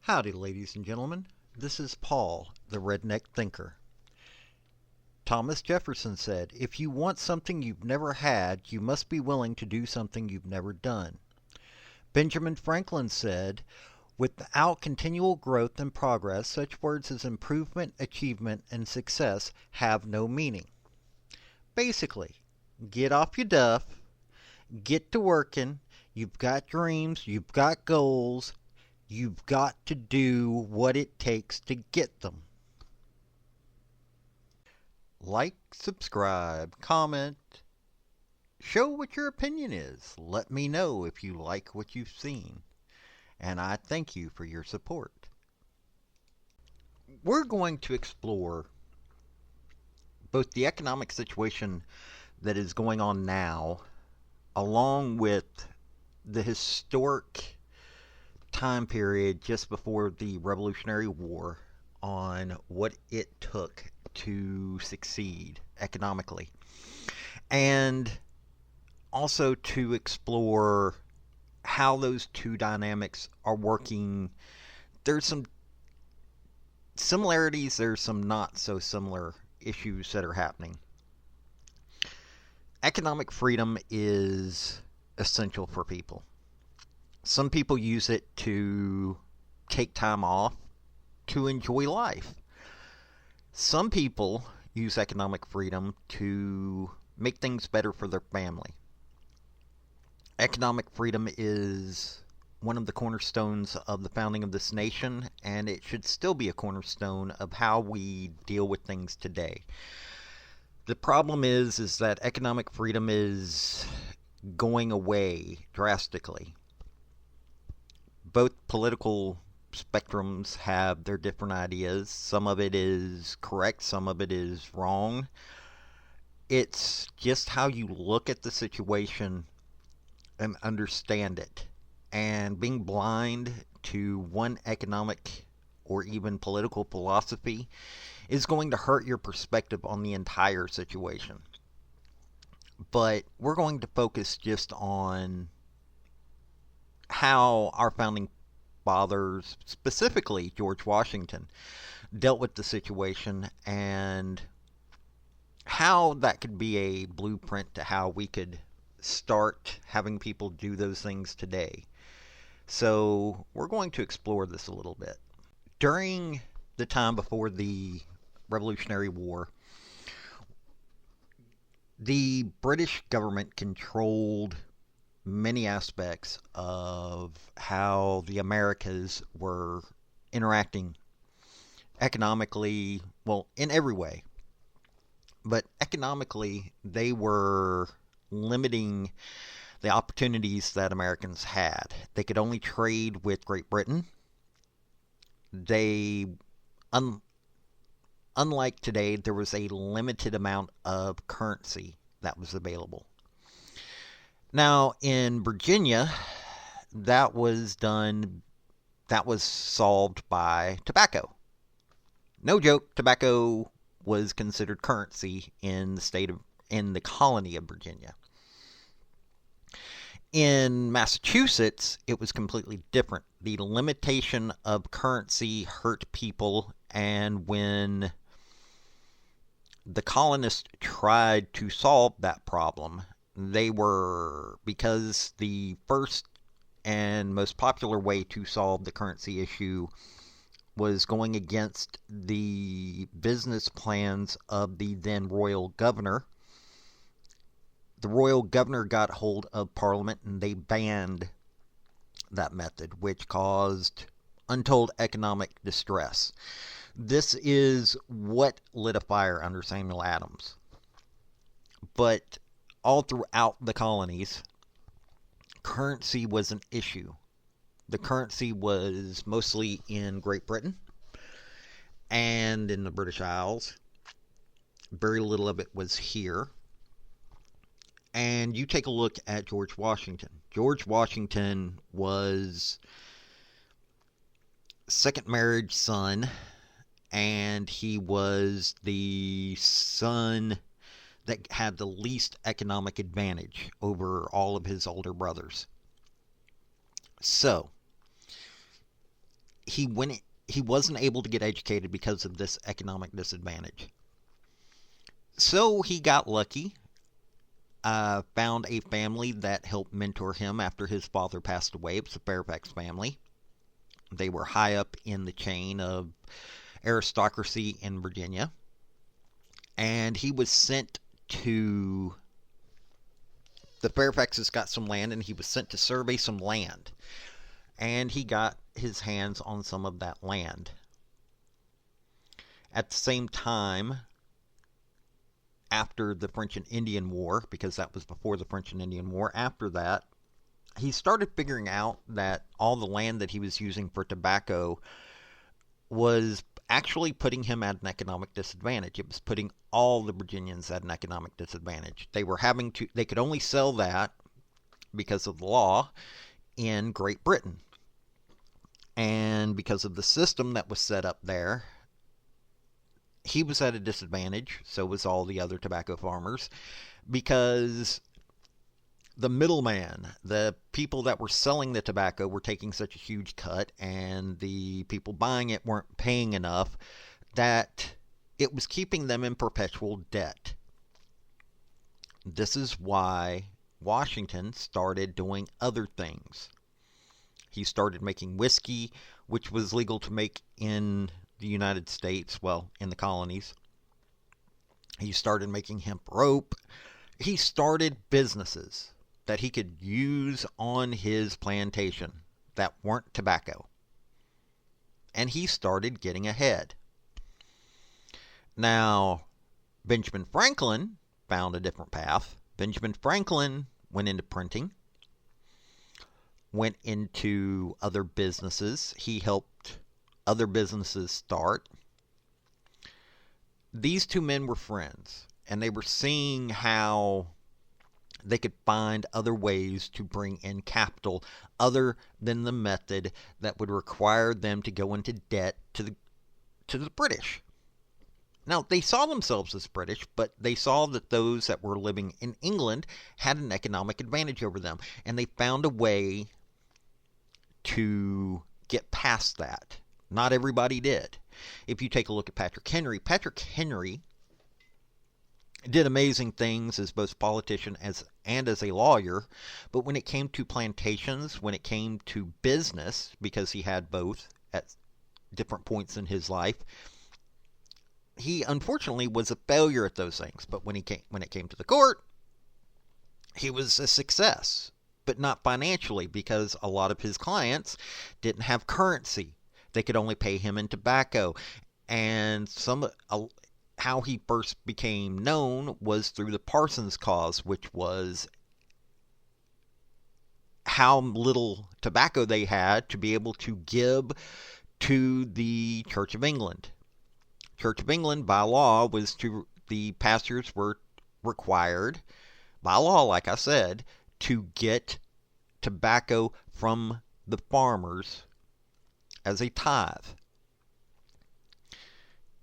Howdy, ladies and gentlemen. This is Paul, the Redneck Thinker. Thomas Jefferson said, "If you want something you've never had, you must be willing to do something you've never done." Benjamin Franklin said, "Without continual growth and progress, such words as improvement, achievement, and success have no meaning." Basically, get off your duff, get to working, you've got dreams, you've got goals, you've got to do what it takes to get them. Like, subscribe, comment, show what your opinion is. Let me know if you like what you've seen. And I thank you for your support. We're going to explore both the economic situation that is going on now, along with the historic time period just before the Revolutionary War on what it took to succeed economically, and also to explore how those two dynamics are working. There's some similarities, there's some not so similar issues that are happening. Economic freedom is essential for people. Some people use it to take time off to enjoy life. Some people use economic freedom to make things better for their family. Economic freedom is one of the cornerstones of the founding of this nation, and it should still be a cornerstone of how we deal with things today. The problem is that economic freedom is going away drastically. Both political spectrums have their different ideas. Some of it is correct, some of it is wrong. It's just how you look at the situation and understand it. And being blind to one economic or even political philosophy is going to hurt your perspective on the entire situation. But we're going to focus just on how our founding fathers, specifically George Washington, dealt with the situation, and how that could be a blueprint to how we could start having people do those things today. So we're going to explore this a little bit. During the time before the Revolutionary War, the British government controlled many aspects of how the Americas were interacting economically, well, in every way. But economically, they were limiting the opportunities that Americans had. They could only trade with Great Britain. Unlike today, there was a limited amount of currency that was available. Now, in Virginia, that was solved by tobacco. No joke, tobacco was considered currency in the colony of Virginia. In Massachusetts, it was completely different. The limitation of currency hurt people, and when the colonists tried to solve that problem, because the first and most popular way to solve the currency issue was going against the business plans of the then royal governor. The royal governor got hold of Parliament and they banned that method, which caused untold economic distress. This is what lit a fire under Samuel Adams. But all throughout the colonies, currency was an issue. The currency was mostly in Great Britain and in the British Isles. Very little of it was here. And you take a look at George Washington. George Washington was second marriage son, and he was the son that had the least economic advantage over all of his older brothers. So, he wasn't able to get educated because of this economic disadvantage. So he got lucky, found a family that helped mentor him after his father passed away. It was the Fairfax family. They were high up in the chain of aristocracy in Virginia. And he was sent to... The Fairfaxes got some land, and he was sent to survey some land. And he got his hands on some of that land. At the same time, after the French and Indian War, because that was before the French and Indian War, after that, he started figuring out that all the land that he was using for tobacco was actually putting him at an economic disadvantage. It was putting all the Virginians at an economic disadvantage. They could only sell that because of the law in Great Britain. And because of the system that was set up there, he was at a disadvantage, so was all the other tobacco farmers, because the middleman, the people that were selling the tobacco, were taking such a huge cut, and the people buying it weren't paying enough, that it was keeping them in perpetual debt. This is why Washington started doing other things. He started making whiskey, which was legal to make in the United States, well, in the colonies. He started making hemp rope. He started businesses that he could use on his plantation that weren't tobacco. And he started getting ahead. Now, Benjamin Franklin found a different path. Benjamin Franklin went into printing, went into other businesses. He helped other businesses start. These two men were friends, and they were seeing how they could find other ways to bring in capital other than the method that would require them to go into debt to the British. Now, they saw themselves as British, but they saw that those that were living in England had an economic advantage over them, and they found a way to get past that. Not everybody did. If you take a look at Patrick Henry did amazing things as both a politician and as a lawyer, but when it came to plantations, when it came to business, because he had both at different points in his life, he unfortunately was a failure at those things. But when it came to the court, he was a success, but not financially, because a lot of his clients didn't have currency. They could only pay him in tobacco. And how he first became known was through the Parsons Cause, which was how little tobacco they had to be able to give to the Church of England. Church of England, by law, the pastors were required, by law, like I said, to get tobacco from the farmers as a tithe.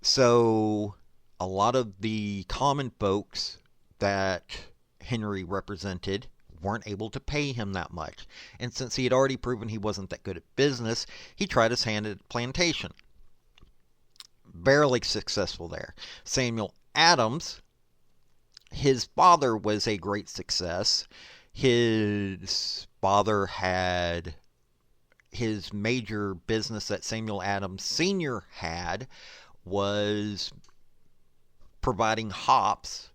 So a lot of the common folks that Henry represented weren't able to pay him that much. And since he had already proven he wasn't that good at business, he tried his hand at plantation. Barely successful there. Samuel Adams, his father was a great success. His father had his major business that Samuel Adams Sr. had was providing hops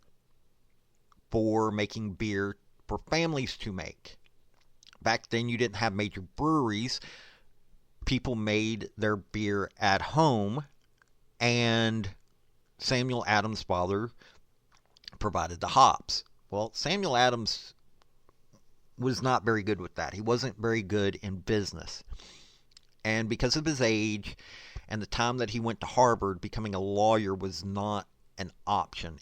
for making beer for families to make. Back then you didn't have major breweries. People made their beer at home, and Samuel Adams' father provided the hops. Well, Samuel Adams was not very good with that. He wasn't very good in business. And because of his age and the time that he went to Harvard, becoming a lawyer was not an option.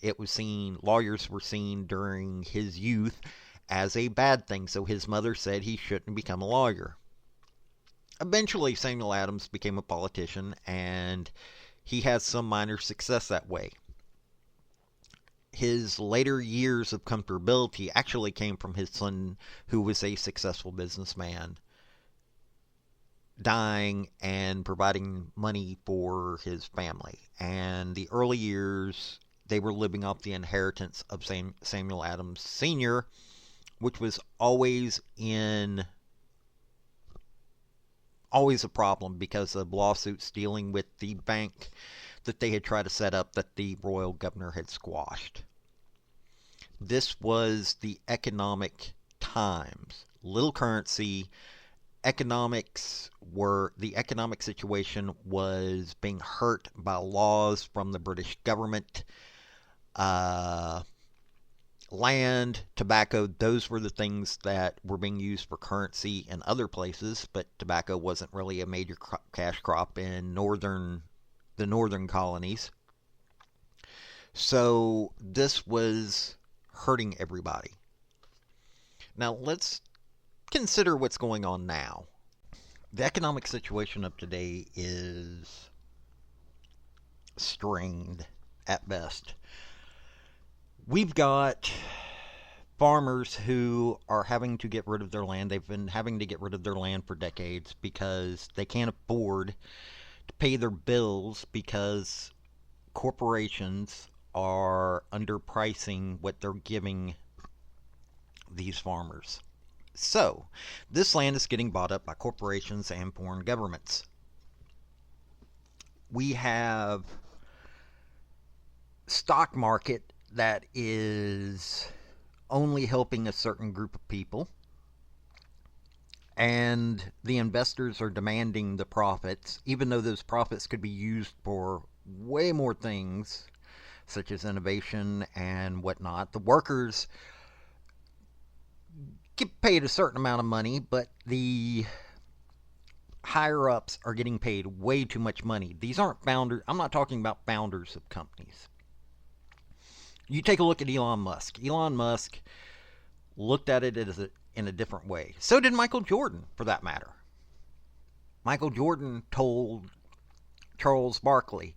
Lawyers were seen during his youth as a bad thing, so his mother said he shouldn't become a lawyer. Eventually, Samuel Adams became a politician, and he had some minor success that way. His later years of comfortability actually came from his son, who was a successful businessman, dying and providing money for his family. And the early years, they were living off the inheritance of Samuel Adams Sr., which was always a problem because of lawsuits dealing with the bank that they had tried to set up that the royal governor had squashed. This was the economic times. Little currency, the economic situation was being hurt by laws from the British government. Land, tobacco, those were the things that were being used for currency in other places, but tobacco wasn't really a major cash crop in the northern colonies. So this was hurting everybody. Now let's consider what's going on now. The economic situation of today is strained at best. We've got farmers who are having to get rid of their land. They've been having to get rid of their land for decades because they can't afford to pay their bills because corporations are underpricing what they're giving these farmers. So, this land is getting bought up by corporations and foreign governments. We have stock market that is only helping a certain group of people, and the investors are demanding the profits, even though those profits could be used for way more things, such as innovation and whatnot. The workers get paid a certain amount of money, but the higher ups are getting paid way too much money. These aren't founders. I'm not talking about founders of companies. You take a look at Elon Musk. Elon Musk looked at it in a different way. So did Michael Jordan, for that matter. Michael Jordan told Charles Barkley,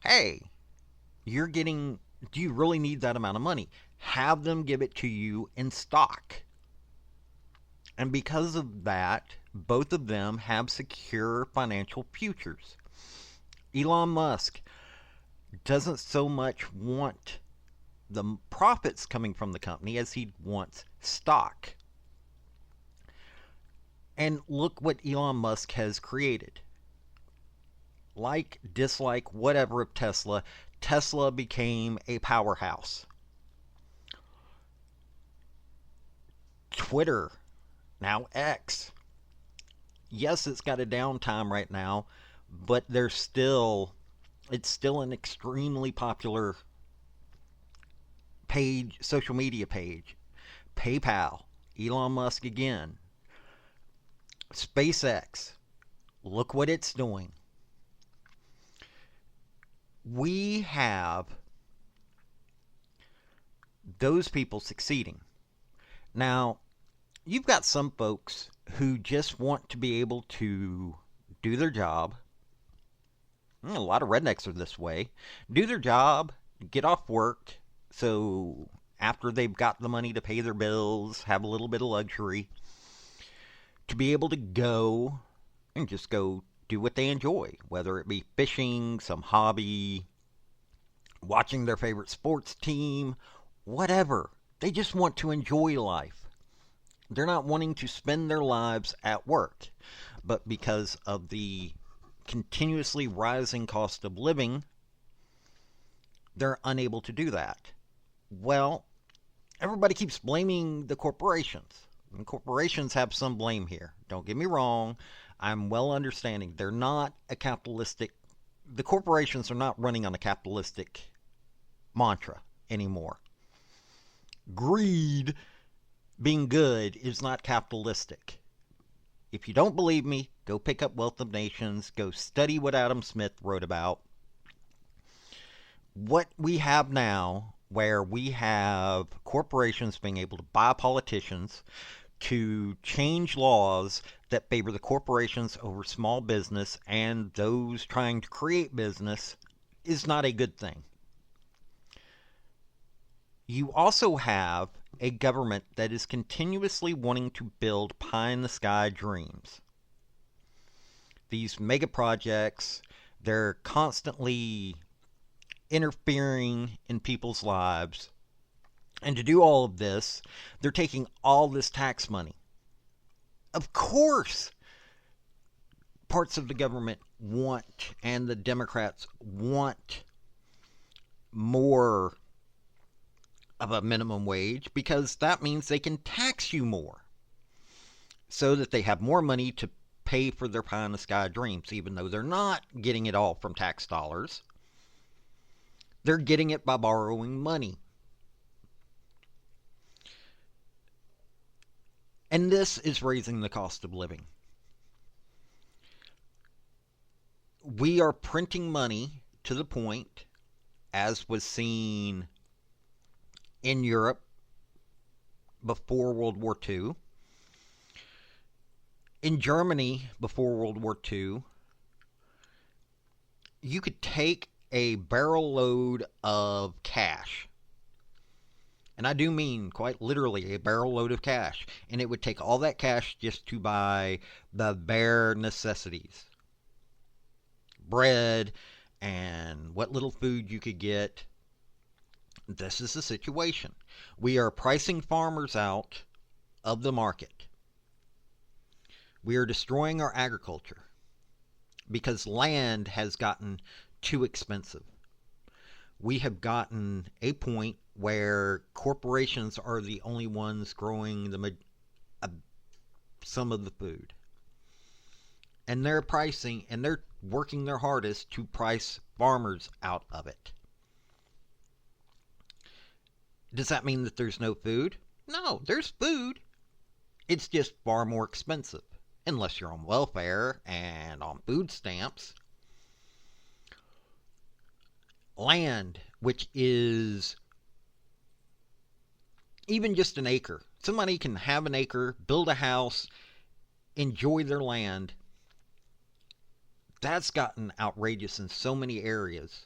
hey, do you really need that amount of money? Have them give it to you in stock. And because of that, both of them have secure financial futures. Elon Musk doesn't so much want the profits coming from the company as he wants stock. And look what Elon Musk has created. Like, dislike, whatever of Tesla, Tesla became a powerhouse. Twitter, now X. Yes, it's got a downtime right now, but it's still an extremely popular social media page. PayPal, Elon Musk again. SpaceX, look what it's doing. We have those people succeeding. Now, you've got some folks who just want to be able to do their job. A lot of rednecks are this way. Do their job, get off work, so after they've got the money to pay their bills, have a little bit of luxury, to be able to go and just go do what they enjoy, whether it be fishing, some hobby, watching their favorite sports team, whatever. They just want to enjoy life. They're not wanting to spend their lives at work. But because of the continuously rising cost of living, they're unable to do that. Well, everybody keeps blaming the corporations. And corporations have some blame here. Don't get me wrong. I'm well understanding. They're not a capitalistic... The corporations are not running on a capitalistic mantra anymore. Greed, being good, is not capitalistic. If you don't believe me, go pick up Wealth of Nations. Go study what Adam Smith wrote about. What we have now, where we have corporations being able to buy politicians to change laws that favor the corporations over small business and those trying to create business, is not a good thing. You also have a government that is continuously wanting to build pie-in-the-sky dreams. these mega projects. They're constantly interfering in people's lives. And to do all of this, they're taking all this tax money. Of course, parts of the government want, and the Democrats want, more of a minimum wage because that means they can tax you more so that they have more money to pay for their pie in the sky dreams, even though they're not getting it all from tax dollars. They're getting it by borrowing money. And this is raising the cost of living. We are printing money to the point, as was seen in Europe before World War II, in Germany before World War II, you could take a barrel load of cash, and I do mean quite literally a barrel load of cash, and it would take all that cash just to buy the bare necessities. Bread and what little food you could get. This is the situation. We are pricing farmers out of the market. We are destroying our agriculture because land has gotten too expensive. We have gotten a point where corporations are the only ones growing some of the food. And they're pricing, and they're working their hardest to price farmers out of it. Does that mean that there's no food? No, there's food. It's just far more expensive, unless you're on welfare and on food stamps. Land, which is even just an acre. Somebody can have an acre, build a house, enjoy their land. That's gotten outrageous in so many areas.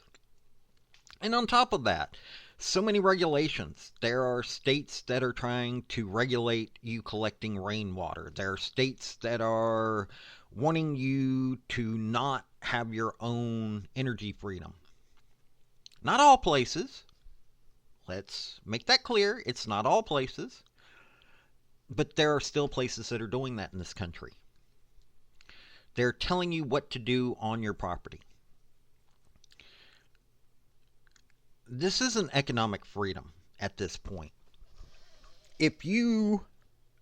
And on top of that, so many regulations. There are states that are trying to regulate you collecting rainwater. There are states that are wanting you to not have your own energy freedom. Not all places. Let's make that clear. It's not all places. But there are still places that are doing that in this country. They're telling you what to do on your property. This isn't economic freedom at this point. If you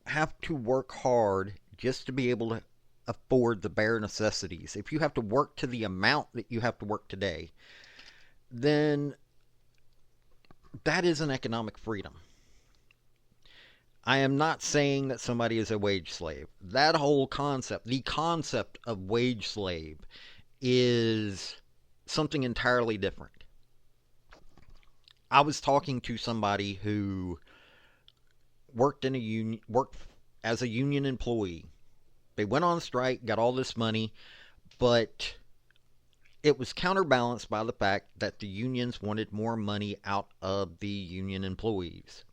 have to work hard just to be able to afford the bare necessities, if you have to work to the amount that you have to work today, then that isn't economic freedom. I am not saying that somebody is a wage slave. That whole concept, the concept of wage slave, is something entirely different. I was talking to somebody who worked as a union employee. They went on strike, got all this money, but it was counterbalanced by the fact that the unions wanted more money out of the union employees.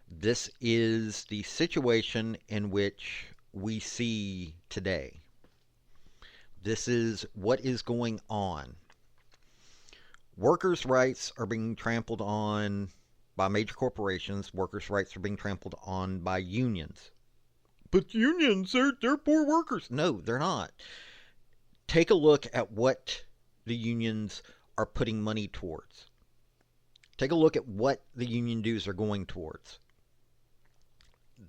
This is the situation in which we see today. This is what is going on. Workers' rights are being trampled on by major corporations. Workers' rights are being trampled on by unions. But unions, they're poor workers. No, they're not. Take a look at what the unions are putting money towards. Take a look at what the union dues are going towards.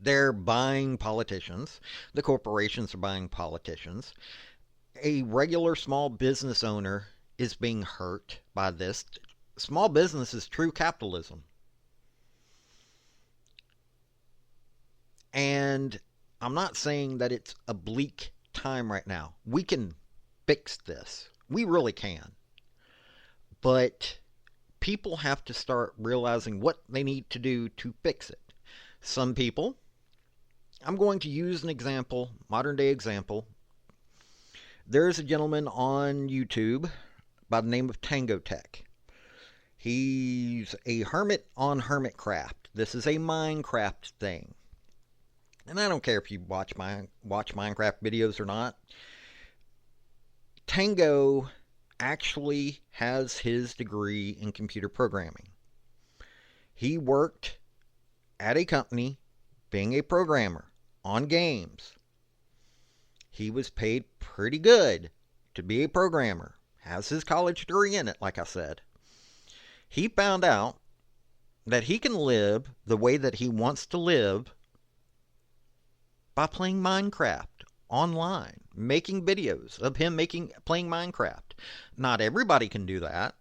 They're buying politicians. The corporations are buying politicians. A regular small business owner is being hurt by this. Small business is true capitalism. And I'm not saying that it's a bleak time right now. We can fix this. We really can. But people have to start realizing what they need to do to fix it. Some people, I'm going to use an example, modern day example. There's a gentleman on YouTube by the name of Tango Tech. He's a hermit on Hermitcraft. This is a Minecraft thing. And I don't care if you watch Minecraft videos or not. Tango actually has his degree in computer programming. He worked at a company being a programmer on games. He was paid pretty good to be a programmer. Has his college degree in it, like I said. He found out that he can live the way that he wants to live by playing Minecraft online, making videos of him playing Minecraft. Not everybody can do that,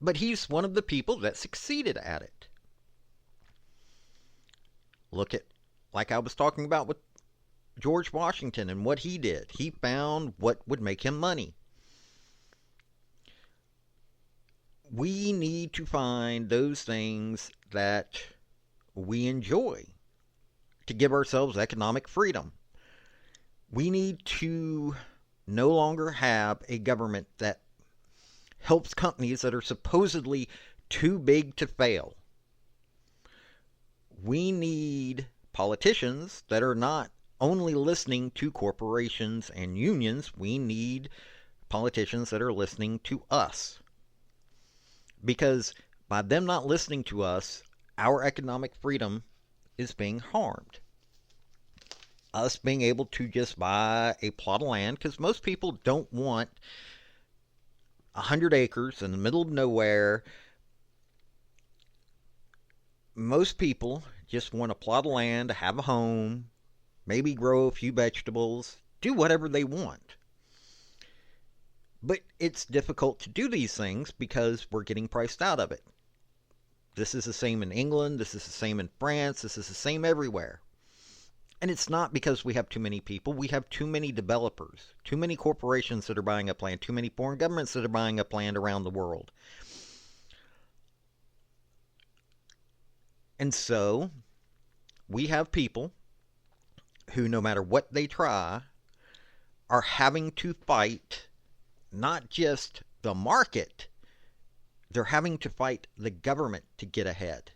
but he's one of the people that succeeded at it. Look at, like I was talking about with George Washington and what he did. He found what would make him money. We need to find those things that we enjoy to give ourselves economic freedom. We need to no longer have a government that helps companies that are supposedly too big to fail. We need politicians that are not only listening to corporations and unions. We need politicians that are listening to us. Because by them not listening to us, our economic freedom is being harmed. Us being able to just buy a plot of land, because most people don't want 100 acres in the middle of nowhere. Most people just want a plot of land to have a home, maybe grow a few vegetables, do whatever they want. But it's difficult to do these things because we're getting priced out of it. This is the same in England, this is the same in France, this is the same everywhere. And it's not because we have too many people. We have too many developers, too many corporations that are buying up land, too many foreign governments that are buying up land around the world. And so, we have people who, no matter what they try, are having to fight not just the market, they're having to fight the government to get ahead.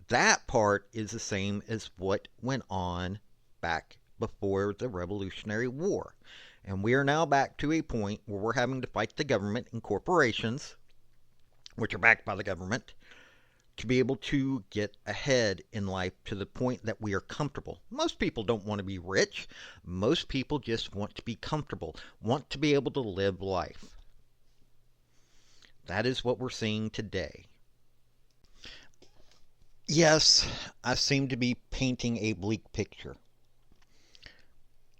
That part is the same as what went on back before the Revolutionary War. And we are now back to a point where we're having to fight the government and corporations, which are backed by the government, to be able to get ahead in life to the point that we are comfortable. Most people don't want to be rich. Most people just want to be comfortable, want to be able to live life. That is what we're seeing today. Yes, I seem to be painting a bleak picture.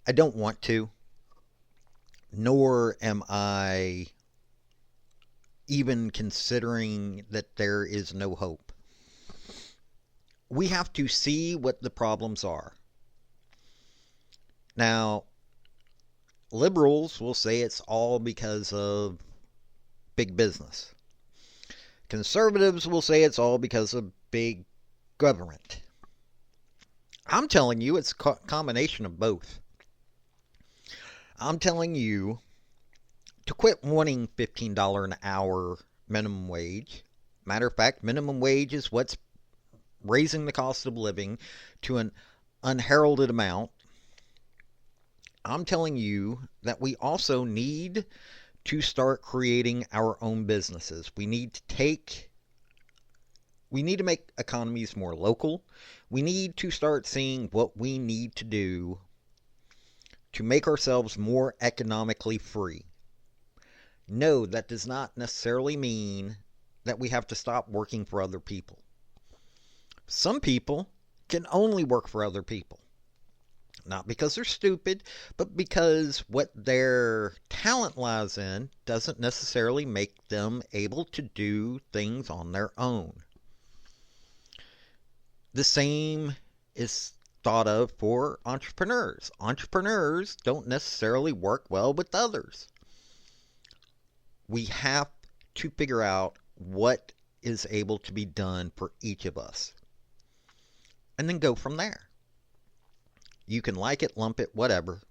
I don't want to, nor am I even considering that there is no hope. We have to see what the problems are. Now, liberals will say it's all because of big business. Conservatives will say it's all because of big government. I'm telling you it's a combination of both. I'm telling you to quit wanting $15 an hour minimum wage. Matter of fact, minimum wage is what's raising the cost of living to an unheralded amount. I'm telling you that we also need to start creating our own businesses. We need to make economies more local. We need to start seeing what we need to do to make ourselves more economically free. No, that does not necessarily mean that we have to stop working for other people. Some people can only work for other people. Not because they're stupid, but because what their talent lies in doesn't necessarily make them able to do things on their own. The same is thought of for entrepreneurs. Entrepreneurs don't necessarily work well with others. We have to figure out what is able to be done for each of us. And then go from there. You can like it, lump it, whatever.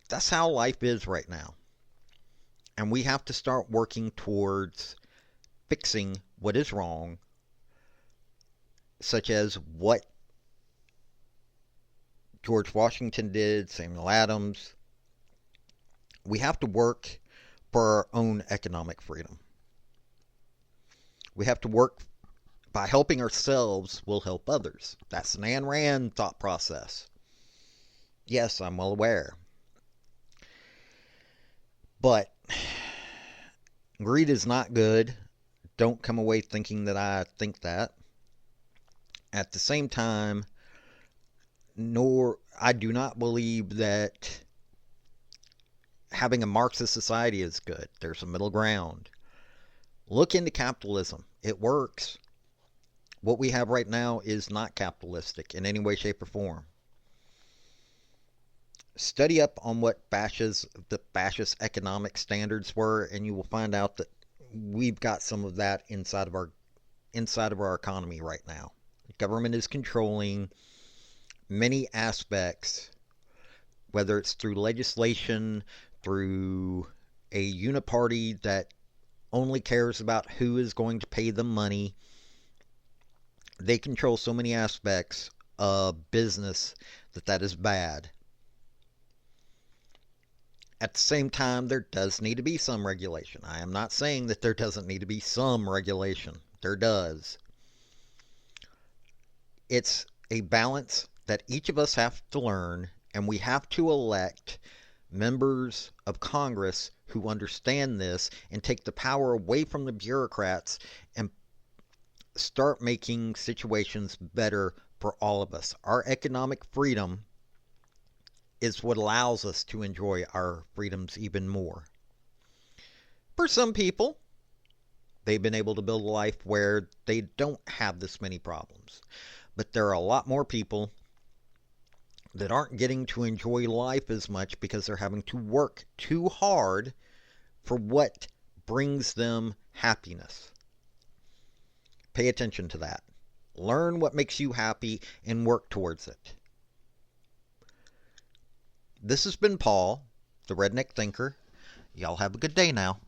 That's how life is right now. And we have to start working towards fixing what is wrong, such as what George Washington did, Samuel Adams. We have to work for our own economic freedom. We have to work by helping ourselves, we'll help others. That's an Ayn Rand thought process. Yes, I'm well aware. But greed is not good. Don't come away thinking that I think that. At the same time, I do not believe that having a Marxist society is good. There's a middle ground. Look into capitalism. It works. What we have right now is not capitalistic in any way, shape, or form. Study up on what the fascist economic standards were, and you will find out that we've got some of that inside of our economy right now. The government is controlling many aspects, whether it's through legislation, through a uniparty that only cares about who is going to pay them money. They control so many aspects of business that is bad. At the same time, there does need to be some regulation. I am not saying that there doesn't need to be some regulation. There does. It's a balance that each of us have to learn, and we have to elect members of Congress who understand this and take the power away from the bureaucrats and start making situations better for all of us. Our economic freedom is what allows us to enjoy our freedoms even more. For some people, they've been able to build a life where they don't have this many problems. But there are a lot more people that aren't getting to enjoy life as much because they're having to work too hard for what brings them happiness. Pay attention to that. Learn what makes you happy and work towards it. This has been Paul, the Redneck Thinker. Y'all have a good day now.